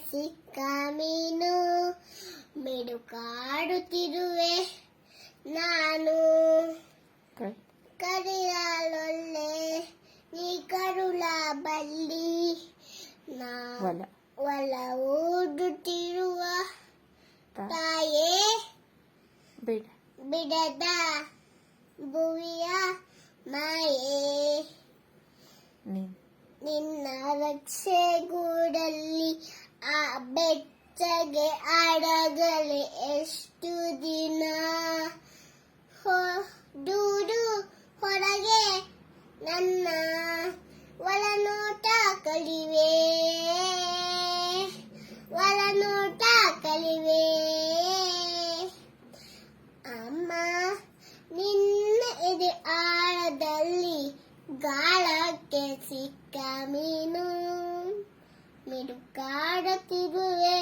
ಸಿಕ್ಕ ಮೀನು ಮಿಡುಕಾಡುತ್ತಿರುವೆ ನಾನು ಕರಿಯಲೊಲ್ಲೆ ನೀ ಕರುಳ ಬಳ್ಳಿ ಒಲ ಓಡುತ್ತಿರುವ ತಾಯೇ ಬಿಡದ ಭುವಿಯ ಮಾಯೇ ನಿನ್ನ ರಕ್ಷೆಗೂಡಲ್ಲಿ ಆ ಬೆಚ್ಚಗೆ ಅಡಗಲೆ ಎಷ್ಟು ದಿನ ದೂರು ಹೊರಗೆ ನನ್ನ ಒಳನೋಟ ಕಲಿವೆ ಅಮ್ಮ ನಿನ್ನ ಎದೆ ಆಳದಲ್ಲಿ ಗಾಳಕ್ಕೆ ಸಿಕ್ಕ ಮೀನು ಮಿಡುಕಾಡುತ್ತಿರುವೆ